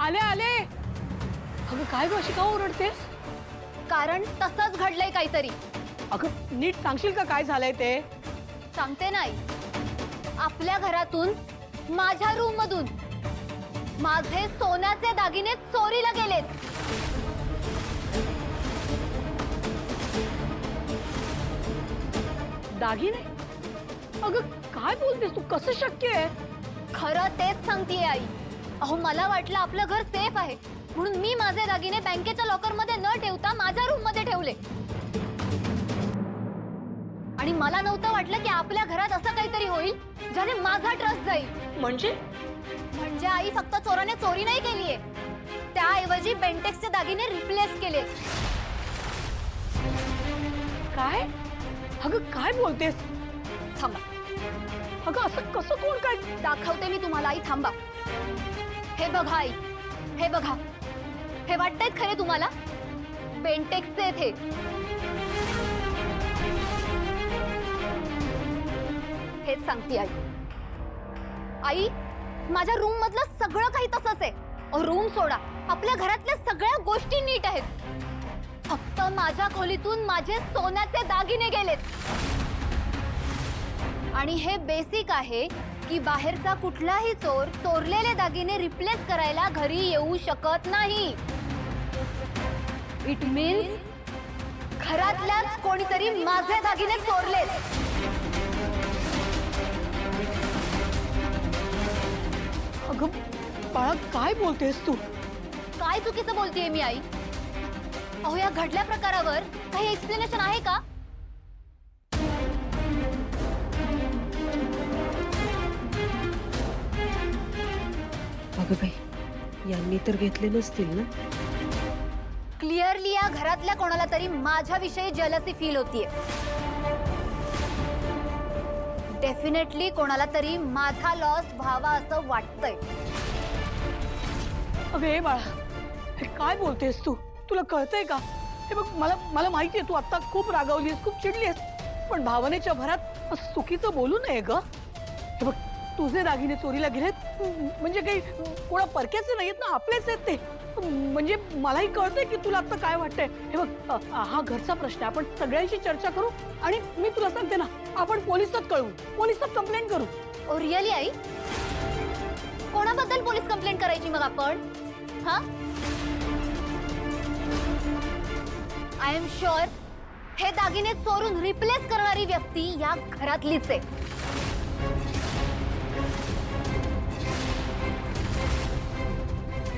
आले आले. अगं काय ग अशी का ओरडतेस? कारण तसंच घडलंय काहीतरी. अगं नीट सांगशील का काय झालंय ते? सांगते नाही. आपल्या घरातून माझ्या रूम मधून माझे सोन्याचे दागिने चोरीला गेलेत. दागिने? अगं काय बोलतेस तू? कसं शक्य आहे? खरं तेच सांगतेय आई. अहो मला वाटलं आपलं घर सेफ आहे म्हणून मी माझे दागिने बँकेच्या लॉकर मध्ये न ठेवता माझ्या रूम मध्ये ठेवले. आणि मला नव्हतं वाटलं की आपल्या घरात असं काहीतरी होईल ज्याने माझा ट्रस्ट जाईल. म्हणजे आई फक्त चोराने चोरी नाही केलीये, त्याऐवजी बेंटेक्सचे दागिने रिप्लेस केले. काय? अगं काय बोलतेस? थांबा, अगं असं कसं कोण काय? दाखवते मी तुम्हाला आई. थांबा. हे बघा आई, हे बघा. हे वाटतंय खरे तुम्हाला? बेंटेक्सचे थे. हेच सांगते आई. आई माझ्या रूम मधलं सगळं काही तसंच आहे. रूम सोडा, आपल्या घरातल्या सगळ्या गोष्टी नीट आहेत. फक्त माझ्या खोलीतून माझे सोन्याचे दागिने गेलेत. आणि हे बेसिक आहे की बाहेरचा कुठलाही चोर चोरलेले दागिने रिप्लेस करायला घरी येऊ शकत नाही. इट मीन्स घरातल्याच कोणीतरी माझे दागिने चोरलेत. अगं बाळा काय बोलतेस तू? काय चुकीचं बोलतेय मी आई? अहो या घडल्या प्रकारावर काही एक्सप्लेनेशन आहे का? अगं बाई, यांनी तर घेतले नसतील ना? क्लिअरली या घरातल्या कोणाला तरी माझ्याविषयी जलसी फील होतीये. डेफिनेटली कोणाला तरी माझा लॉस व्हावा असं वाटतंय. अगं हे बाळा, हे काय बोलतेस तू? तुला कळतंय का? हे बघ, मला माहिती आहे तू आता खूप रागावलीस, खूप चिडलीस, पण भावनेच्या भरात असं चुकीचं बोलू नये ग. हे बघ, तुझे दागिने चोरीला गेलेत म्हणजे काही कोणा परक्याचे नाहीत ना, आपलेच आहेत ते. म्हणजे मलाही कळतंय की तुला आता काय वाटतंय. हे बघ, हा घरचा प्रश्न आहे, आपण सगळ्यांशी चर्चा करू आणि मी तुला सांगते ना, आपण पोलिसात कळवू, पोलिसात कंप्लेंट करू. ओ रिअली आई? कोणाबद्दल पोलीस कंप्लेंट करायची मग आपण? हा, आय एम शुअर हे दागिने चोरून रिप्लेस करणारी व्यक्ती या घरातलीच आहे.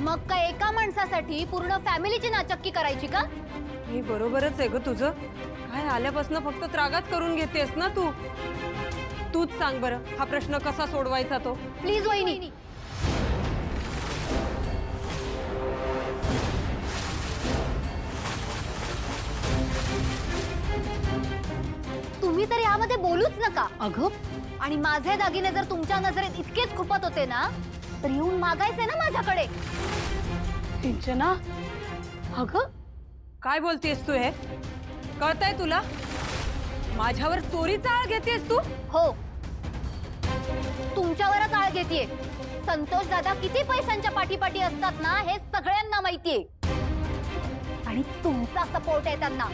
मग काय एका माणसासाठी पूर्ण फॅमिलीची नाचक्की करायची का? हे बरोबरच आहे ग तुझं. काय आल्यापासून फक्त त्रागाच करून घेतेस ना तू. तूच सांग बरं, हा प्रश्न कसा सोडवायचा तो? प्लीज वहिनी. तुम्ही तर यामध्ये बोलूच नका. अगं आणि माझे दागिने जर तुमच्या नजरेत इतकेच खुपत होते ना, तर येऊन मागायचे ना माझ्याकडे. सिंचना, अगं काय बोलतेस तू? हे कळतंय तुला? माझ्यावर चोरीचा आळ घेतेस तू? हो, तुमच्यावरच आळ घेतीये. संतोष दादा किती पैशांच्या पाठीपाठी असतात ना, हे सगळ्यांना माहितीये. आणि तुमचा सपोर्ट आहे त्यांना.